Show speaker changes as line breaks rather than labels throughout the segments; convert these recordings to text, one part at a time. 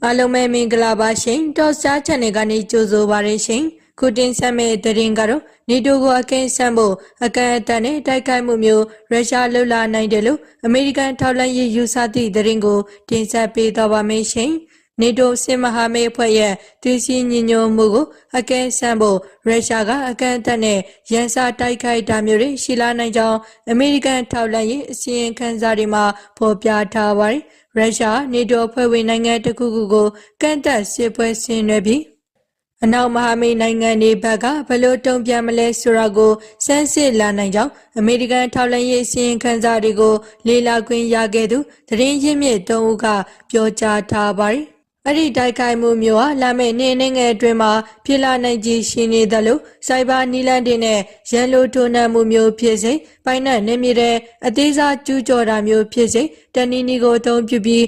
အားလုံးပဲမင်္ဂလာပါရှင်တော့စား channel ကနေကြိုဆိုပါရရှင်ခုတင်ဆက်မဲ့သတင်းကတော့နေတိုကိုအကဲဆန်းဖို့အကန့်အသတ်နဲ့တိုက်ခိုက်မှုမျိုးရုရှားလှုပ်လာနိုင်တယ်လို့အမေရိကန်ထောက်လှမ်းရေးယူဆသည့်သတင်းကိုတင်ဆက်ပေးသွားပါမယ်ရှင်နေတိုစစ်မဟာမိတ်အဖွဲ့ရဲ့တည်ရှိညညမှုကိုအကဲဆန်းဖို့ရုရှားကအကန့်အသတ်နဲ့ရန်စာတိုက်ခိုက်တာမျိုးတွေရှိလာနိုင်ကြောင်းအမေရိကန်ထောက်လှမ်းရေးအစီရင်ခံစာတွေမှာဖော်ပြထားပါတယ်ရုရှားနေတိုဖွဲ့ဝင်နိုင်ငံတစ်ခုခုကိုကန့်သက်စစ်ပွဲဆင်နွှဲပြီးအနောက်မဟာမိတ်နိုင်ငံတွေဘက်ကဘလို့တုံ့ပြန်မလဲဆိုတာကိုစမ်းစစ်လာနိုင်ကြောင်းအမေရိကန်ထောက်လှမ်းရေးအစီရင်ခံစာတွေကိုလေ့လာခွင့်ရခဲ့သူသတင်းရင်းမြစ်၃ဦးကပြောကြားထားပါတယ်အဲ့ဒီတိုက်ခိုက်မှုမျိုးဟာလာမယ့်နေ့ငယ်အတွင်းမှာဖြစ်လာနိုင်ကြီးရှိနေတယ်လို့စိုက်ဘာနီလန်တွေနဲ့ရန်လိုထိုးနှံမှုမျိုးဖြစ်စေပိုင်နက်နေမြေတဲ့အသေးစားကျူးကျော်တာမျိုးဖြစ်စေတနည်းနည်းကိုအသုံးပြုပြီး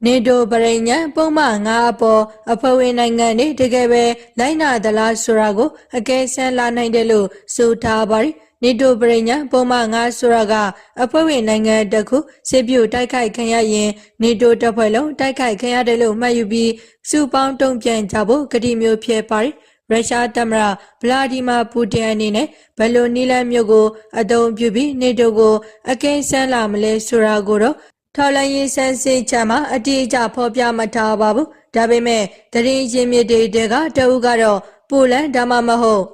နေတိုပရိညာပုံမှန်9အပေါ်အဖွဲ့ဝင်နိုင်ငံတွေတကယ်ပဲလိုက်နာသလားဆိုတာကိုအကဲဆန်းလာနိုင်တယ်လို့ဆိုထားပါတယ်နေတိုပရိညာပုံမှန်9ဆိုတာကအဖွဲ့ဝင်နိုင်ငံတစ်ခုစစ်ပြုတိုက်ခိုက်ခံရရင်နေတိုတပ်ဖွဲ့လုံးတိုက်ခိုက်ခံရတယ်လို့မှတ်ယူပြီးစုပေါင်းတုံ့ပြန်ကြဖို့ကတိမျိုးဖြစ်ပါတယ်ရုရှားသမ္မတဗလာဒီမာပူတင်အနေနဲ့ဘယ်လိုနီလန်မျိုးကိုအသုံးပြုပြီးနေတိုကိုအကဲဆန်းလာမလဲဆိုတာကိုတော့ထောက်လှမ်းရေးစမ်းစစ်ချက်မှာအတိအကျဖော်ပြမထားပါဘူးဒါပေမဲ့သတင်းရင်းမြစ်တွေကတအုပ်ကတော့ပိုလန်ဒါမှမဟုတ်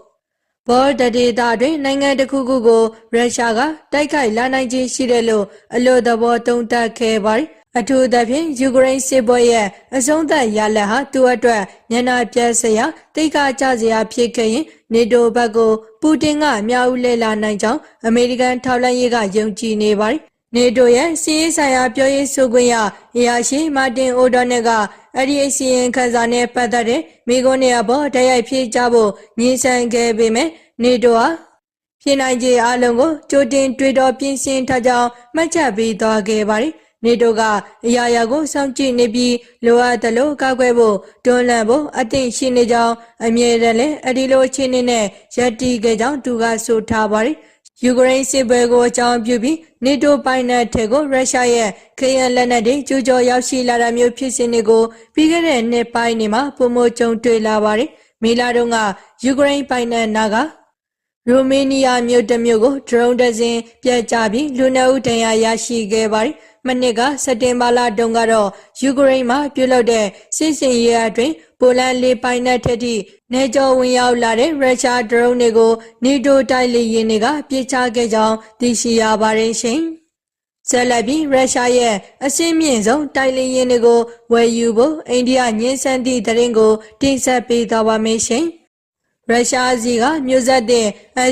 ဘော်ဒဒေတာတွင်နိုင်ငံတစ်ခုခုကိုရုရှားကတိုက်ခိုက်လာနိုင်ခြင်းရှိတယ်လို့အလို့သဘောသုံးသပ်ခဲ့ပါတယ်အထူးသဖြင့်ယူကရိန်းစစ်ပွဲရဲ့အဆုံးသတ်ရလဒ်ဟာသူ့အတွက်ညနာပြတ်စရာတိတ်ခါကြစရာဖြစ်ခဲ့ရင်နေတိုဘက်ကိုပူတင်ကအများဦးလှည့်လာနိုင်ကြောင်းအမေရိကန်ထောက်လှမ်းရေးကယုံကြည်နေပါတယ်နေတိုရဲ့စီးရေးဆိုင်ရာပြောရေးဆိုခွင့်ရအရာရှိမာတင်အိုဒေါ်နယ်ကအဲ့ဒီအစီရင်ခံစာနဲ့ပတ်သက်တဲ့မိကွန်းတွေအပေါ်တိုက်ရိုက်ဖြေကြဖို့ညှိနှိုင်းခဲ့ပေမဲ့နေတိုဟာဖြစ်နိုင်ခြေအလုံးကိုကြိုတင်တွေးတောပြင်ဆင်ထားကြောင်းမှတ်ချက်ပေးသွားခဲ့ပါတယ်နေတိုကအရာရာကိုစောင့်ကြည့်နေပြီးလိုအပ်သလိုကောက်ွယ်ဖို့တွန်းလှန်ဖို့အသင့်ရှိနေကြောင်းအမြဲတမ်းလည်းအဒီလိုအခြေအနေနဲ့ရပ်တည်ခဲ့ကြောင်းသူကဆိုထားပါတယ်ယူကရိန်းစစ်ပွဲကိုအကြောင်းပြုပြီးနေတိုပိုင်နက်ထဲကိုရုရှားရဲ့ခရစ်လက်နက်တွေကျူးကျော်ရောက်ရှိလာတာမျိုးဖြစ်စဉ်တွေကိုပြီးခဲ့တဲ့နှစ်ပိုင်းတွေမှာပုံမကြုံတွေ့လာပါတယ်။မေလာတုန်းကယူကရိန်းပိုင်နက်နာကရိုမေးနီးယားမြို့တစ်မြို့ကိုဒရုန်းတစ်စင်းပြက်ကျပြီးလူနှုတ်ဒဏ်ရာရရှိခဲ့ပါတယ်။မနှစ်ကစက်တင်ဘာလတုန်းကတော့ယူကရိန်းမှာပြုလုပ်တဲ့စစ်စင်ရေးအတွင်းပိုလန်လေပိုင်နက်ထက်ထိနေကျော်ဝင်ရောက်လာတဲ့ရုရှားဒရုန်းတွေကိုနေတိုတိုက်လေယာဉ်တွေကပစ်ချခဲ့ကြောင်းသိရှိရပါတယ်ရှင်။ဆက်လက်ပြီးရုရှားရဲ့အဆင့်မြင့်ဆုံးတိုက်လေယာဉ်တွေကိုဝယ်ယူဖို့အိန္ဒိယညှင်းဆန်သည့်သတင်းကိုတင်ဆက်ပေးသွားပါမယ်ရှင်။ရုရှားစီကမျိုးဆက်တဲ့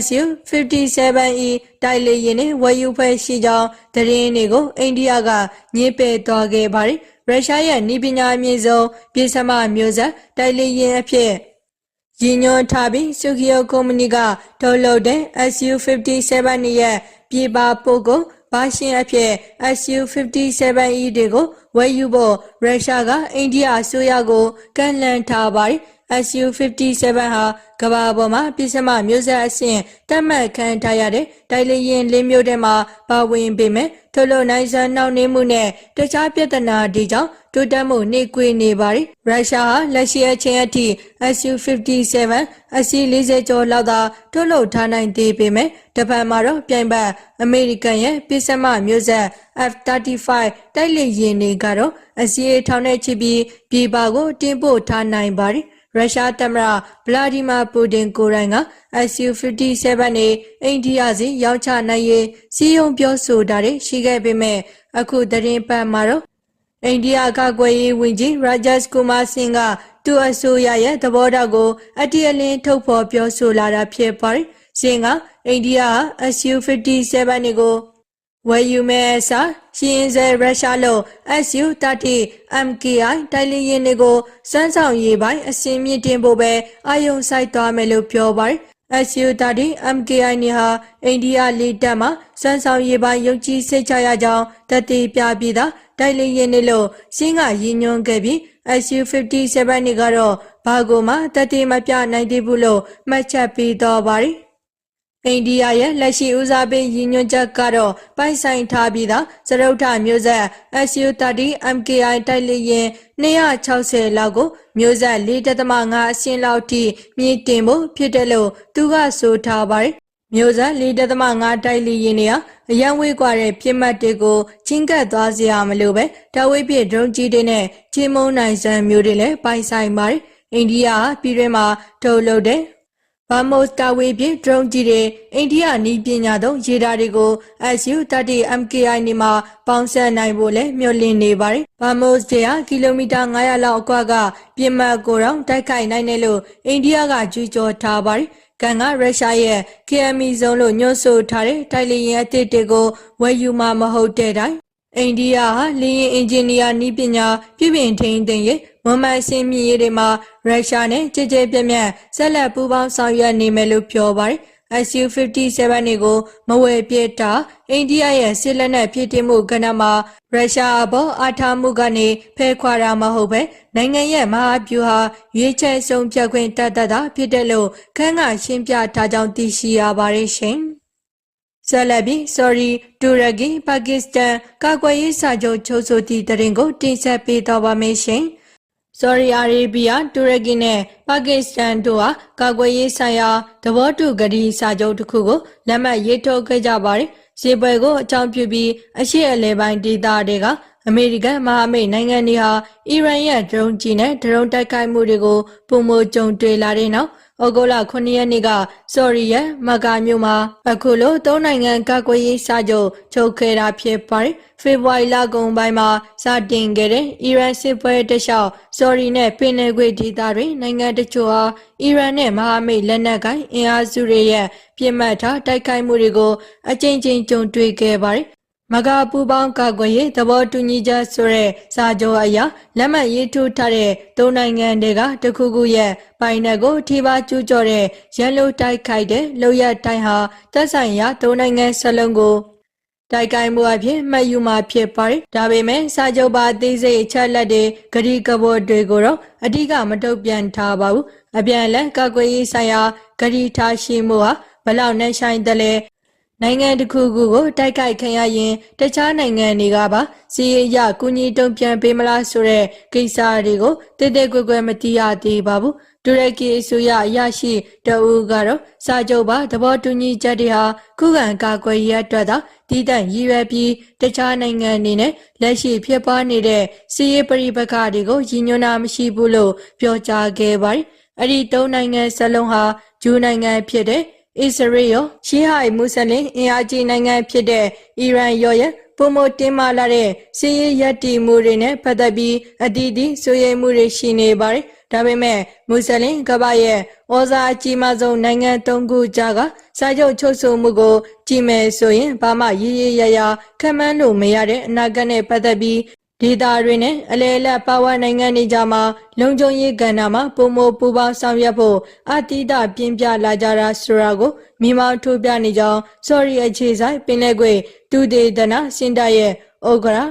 Su-57E တိုက်လေယာဉ်နဲ့ဝယ်ယူဖွဲ့ရှိကြောင်းသတင်းတွေကိုအိန္ဒိယကညှိပယ်သွားခဲ့ပါတယ်။ရုရှားရဲ့နည်းပညာအမြင့်ဆုံးပြည်စမမျိုးဆက်တိုက်လေယာဉ်အဖြစ်ရည်ညွှန်းထားပြီးစုခီယိုကုမ္ပဏီကထုတ်လုပ်တဲ့ Su-57 ရဲ့ပြည်ပပို့ကုန်ဘာရှင်အဖြစ် Su-57E တွေကိုဝယ်ယူဖို့ရုရှားကအိန္ဒိယအစိုးရကိုကန့်လန့်ထားပါတယ်။ Su-57 ဟာကမ္ဘာပေါ်မှာပြည်စမမျိုးဆက်အဆင့်တတ်မှတ်ခံထားရတဲ့တိုက်လေယာဉ်၄မျိုးထဲမှာပါဝင်ပေမဲ့ထုတ်လုပ်နိုင်စွမ်းနှောင့်နှေးမှုနဲ့တခြားပြဿနာတွေကြောင့်တိုးတက်မှုနှေးကွေးနေပါတယ်။ရုရှားဟာလက်ရှိအချိန်အထိ Su-57 အစီး40ကျော်လောက်သာထုတ်လုပ်ထားနိုင်သေးပေမဲ့တစ်ဖက်မှာတော့ပြိုင်ဘက်အမေရိကန်ရဲ့ပြည်စမမျိုးဆက် F-35 တိုက်လေယာဉ်တွေကတော့အစီးထောင်နဲ့ချီပြီးပြည်ပကိုတင်ပို့ထားနိုင်ပါတယ်။ရုရှားသမ္မတဗလာဒီမာပူတင်ကိုယ်တိုင်က Su-57 နဲ့အိန္ဒိယစီရောင်းချနိုင်ရေးစီယုံပြောဆိုတာတွေရှိခဲ့ပေမဲ့အခုသတင်းပတ်မှာတော့အိန္ဒိယကာကွယ်ရေးဝန်ကြီးရာဂျတ်ကူမာဆင်ကသူ့အစိုးရရဲ့သဘောထားကိုအတိအလင်းထုတ်ဖော်ပြောဆိုလာတာဖြစ်ပါတယ်။ဆင်ကအိန္ဒိယ Su-57 ကိုဝယ်ယူမဲ့အစားရှင်းစဲရုရှားလို့ Su-30 MKI တိုက်လေယာဉ်တွေကိုစွမ်းဆောင်ရည်ပိုင်းအစင်မြင့်တင်ဖို့ပဲအာရုံစိုက်သွားမယ်လို့ပြောပါတယ်။ Su-30 MKI နေဟာအိန္ဒိယလေတပ်မှစွမ်းဆောင်ရည်ပိုင်းယုံကြည်စိတ်ချရကြောင်းတတိပြပြီးသားတိုက်လေယာဉ်တွေလို့ရှင်းကရည်ညွှန်းခဲ့ပြီး Su-57 တွေကတော့ဘာကိုမှတတိမပြနိုင်သေးဘူးလို့မှတ်ချက်ပေးတော့ပါတယ်။ အိန္ဒိယရဲ့လက်ရှိဦးစားပေးရည်ညွှန်းချက်ကတော့ပိုင်ဆိုင်ထားပြီးသားစရုပ်ထမျိုးဆက် Su-30 MKI တိုက်လေယာဉ်260လောက်ကိုမျိုးဆက် 4.5 အဆင့်လောက်ထိမြင့်တင်ဖို့ဖြစ်တယ်လို့သူကဆိုထားပါတယ်။မျိုးဆက် 4.5 တိုက်လေယာဉ်တွေဟာအရန်ဝေးကွာတဲ့ပြစ်မှတ်တွေကိုချင်းကပ်သွားစရာမလိုပဲတဝိပစ်ဒရုန်းကြီးတွေနဲ့ချေမုန်းနိုင်စံမျိုးတွေလည်းပိုင်ဆိုင်ပါတယ်။အိန္ဒိယဟာပြည်တွင်းမှာထုတ်လုပ်တဲ့ဘာမို့တာဝေးပြဒရုန်းကြီးတွေအိန္ဒိယနီးပညာသုံးရေဒါတွေကို Su-30 MKI နေမှာပေါင်းစပ်နိုင်ဖို့လည်းမျှော်လင့်နေပါတယ်။ဘာမို့တွေကကီလိုမီတာ900လောက်အကွာကပြစ်မှတ်ကိုတော့တိုက်ခိုက်နိုင်တယ်လို့အိန္ဒိယကကြွေးကြော်ထားပါတယ်။ကန်ကရုရှားရဲ့ KME ဇုံလို့ညွှန်းဆိုထားတဲ့တိုက်လေယာဉ်အသစ်တွေကိုဝယ်ယူမှာမဟုတ်တဲ့တိုင်အိန္ဒိယဟာလေယာဉ်အင်ဂျင်နီယာနည်းပညာပြုပြင်ထိန်းသိမ်းရေးမွန်မိုင်စင်မြင့်ရေးတွေမှာရုရှားနဲ့ကြည်ကြဲပြန့်ပြန့်ဆက်လက်ပူးပေါင်းဆောင်ရွက်နေမယ်လို့ပြောပါတယ်။ Su-57 တွေကိုမဝယ်ပြစ်တာအိန္ဒိယရဲ့စစ်လက်နက်ပြည်တင်မှုကဏ္ဍမှာရုရှားအပေါ်အားထားမှုကနေဖယ်ခွာတာမဟုတ်ပဲနိုင်ငံရဲ့မဟာဗျူဟာရွေးချယ်ဆုံးဖြတ်ခွင့်တတ်တာဖြစ်တယ်လို့ခန့်ကရှင်းပြထားကြောင်းသိရှိရပါတယ်ရှင်။ဆက်လက်ပြီး တူရကီပါကစ္စတန်ကာကွယ်ရေးစာချုပ်ချုပ်ဆိုသည့်သတင်းကိုတင်ဆက်ပေးသွားပါမယ်ရှင်။ ဆော်ဒီအာရေဗျတူရကီနဲ့ပါကစ္စတန်တို့ဟာကာကွယ်ရေးဆိုင်ရာသဘောတူကတိစာချုပ်တစ်ခုကိုလက်မှတ်ရေးထိုးခဲ့ကြပါတယ်။စစ်ပွဲကိုအကြောင်းပြုပြီးအရှေ့အလယ်ပိုင်းဒေသတွေကအမေရိကန်မဟာမိတ်နိုင်ငံတွေဟာအီရန်ရဲ့ဒရုန်းကြီးနဲ့ဒရုန်းတိုက်ခိုက်မှုတွေကိုပုံမကြုံတွေ့လာတဲ့နောက်ဩဂုတ်လ9ရက်နေ့ကဆော်ရီရဲ့မက္ကာမြို့မှာအခုလိုသုံးနိုင်ငံကာကွယ်ရေးစာချုပ်ချုပ်ခဲ့တာဖြစ်ပါတယ်။ဖေဖော်ဝါရီလကုန်ပိုင်းမှာစတင်ခဲ့တဲ့အီရန်စစ်ပွဲတလျှောက်ဆော်ရီနဲ့ပင်လယ်ကွေ့ဒေသတွင်နိုင်ငံတချို့ဟာအီရန်နဲ့မဟာမိတ်လက်နက်ကိုင်အင်အားစုတွေရဲ့ပြစ်မှတ်ထားတိုက်ခိုက်မှုတွေကိုအကြိမ်ကြိမ်ကြုံတွေ့ခဲ့ပါတယ်။မဂါပူပေါင်းကာကွယ်ရေးသဘောတူညီချက်ဆိုတဲ့စာချုပ်အရလက်မှတ်ရေးထိုးထားတဲ့သုံးနိုင်ငံတွေကတခုခုရဲ့ပိုင်နက်ကိုထိပါကျူးကျော်တဲ့ရန်လိုတိုက်ခိုက်တဲ့လုပ်ရတိုင်းဟာသက်ဆိုင်ရာသုံးနိုင်ငံစလုံးကိုတိုက်ခိုက်မှုအဖြစ်မှတ်ယူမှာဖြစ်ပါတယ်။ဒါပေမဲ့စာချုပ်ပါအသေးစိတ်အချက်လက်တွေဂတိကဝတ်တွေကိုတော့အဓိကမထုတ်ပြန်ထားပါဘူး။အပြန်အလှန်ကာကွယ်ရေးဆိုင်ရာဂတိထားရှိမှုဟာဘလောက်နဲ့ဆိုင်တယ်လဲနိုင်ငံတစ်ခုခုကိုတိုက်ခိုက်ခံရရင်တခြားနိုင်ငံတွေကပါစီးရေးရကူညီတုံ့ပြန်ပေးမလားဆိုတဲ့ကိစ္စတွေကိုတိတိကျကျမသိရသေးပါဘူးတူရကီအစိုးရအရာရှိတအူးကတော့စာချုပ်ပါသဘောတူညီချက်တွေဟာခုခံကာကွယ်ရေးအတွက်သာတည်တံ့ရည်ရွယ်ပြီးတခြားနိုင်ငံတွေနဲ့လက်ရှိဖြစ်ပွားနေတဲ့စီးရေးပရိပက္ခတွေကိုရည်ညွှန်းတာမရှိဘူးလို့ပြောကြားခဲ့ပါတယ်။အဲ့ဒီသုံးနိုင်ငံစလုံးဟာဂျူးနိုင်ငံဖြစ်တဲ့အစ္စရေးရောရှီဟိုင်မွတ်စလင်အင်အားကြီးနိုင်ငံဖြစ်တဲ့အီရန်ရောရဲ့ပုံမတင်မာလာတဲ့စီးရေးရည်တည်မှုတွေနဲ့ပတ်သက်ပြီးအတီးတီးဆိုရမှုတွေရှိနေပါတယ်။ဒါပေမဲ့မွတ်စလင်ကမ္ဘာရဲ့ဩဇာအကြီးမားဆုံးနိုင်ငံ၃ခုကြားကစာချုပ်ချုပ်ဆိုမှုကိုကြည့်မယ်ဆိုရင်ဘာမှရည်ရည်ရရခံမှန်းလို့မရတဲ့အနာဂတ်နဲ့ပတ်သက်ပြီးဒေသတွေနဲ့အလဲအလတ်ပါဝါနိုင်ငံတွေကြားမှာလုံခြုံရေးကဏ္ဍမှာပုံမပူပေါင်းဆောင်ရွက်ဖို့အတိအကျပြင်းပြလာကြတာဆိုတာကိုမိမောင်းထုတ်ပြနေကြောင်းဆော်ရီအခြေဆိုင်ပင်လယ်ကွေ့တူဒေသနာစင်တာရဲ့ဥက္ကရာ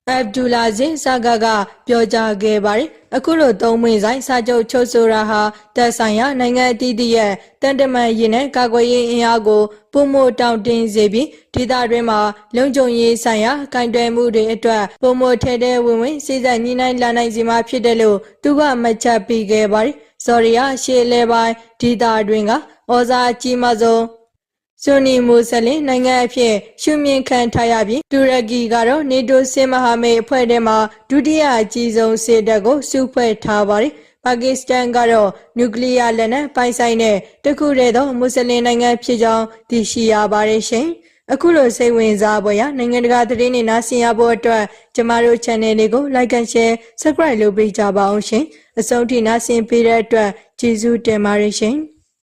အဗ်ဒူလာဇင်ဆာဂါကပြောကြားခဲ့ပါတယ်။အခုလိုသုံးမင်းဆိုင်စာချုပ်ချုပ်ဆိုတာဟာသက်ဆိုင်ရာနိုင်ငံအသီးသီးရဲ့တန်တမာရေးနဲ့ကာကွယ်ရေးအင်အားကိုပုံမတောင်းတင်းစေပြီးဒေသတွင်းမှာလုံခြုံရေးဆိုင်ရာကန့်ကွက်မှုတွေအတွက်ပုံမထဲထဲဝင်စိစက်ညှိနှိုင်းလာနိုင်စီမှာဖြစ်တယ်လို့သူကမှတ်ချက်ပေးခဲ့ပါတယ်။ဆော်ရီယာရှေ့လဲပိုင်းဒေသတွင်းကဩဇာအကြီးမားဆုံးဆွန်နီမွတ်စလင်နိုင်ငံအဖြစ်ရှုမြင်ခံထားရပြီးတူရကီကတော့နေတိုစစ်မဟာမိတ်အဖွဲ့ထဲမှာဒုတိယအကြီးဆုံးစစ်တပ်ကိုစုဖွဲ့ထားပါတယ်။ပါကစ္စတန်ကတော့နျူကလ িয়ার လက်နက်ပိုင်ဆိုင်တဲ့တခုတည်းသောမွတ်စလင်နိုင်ငံဖြစ်ကြောင်းသိရှိရပါတယ်ရှင်။အခုလိုစိတ်ဝင်စားဖွယ်ရာနိုင်ငံတကာသတင်းတွေနားဆင်ရဖို့အတွက်ကျမတို့ channel လေးကို like and share subscribe လုပ်ပေးကြပါအောင်ရှင်။အဆုံးထိနားဆင်ပေးတဲ့အတွက်ကျေးဇူးတင်ပါတယ်ရှင်။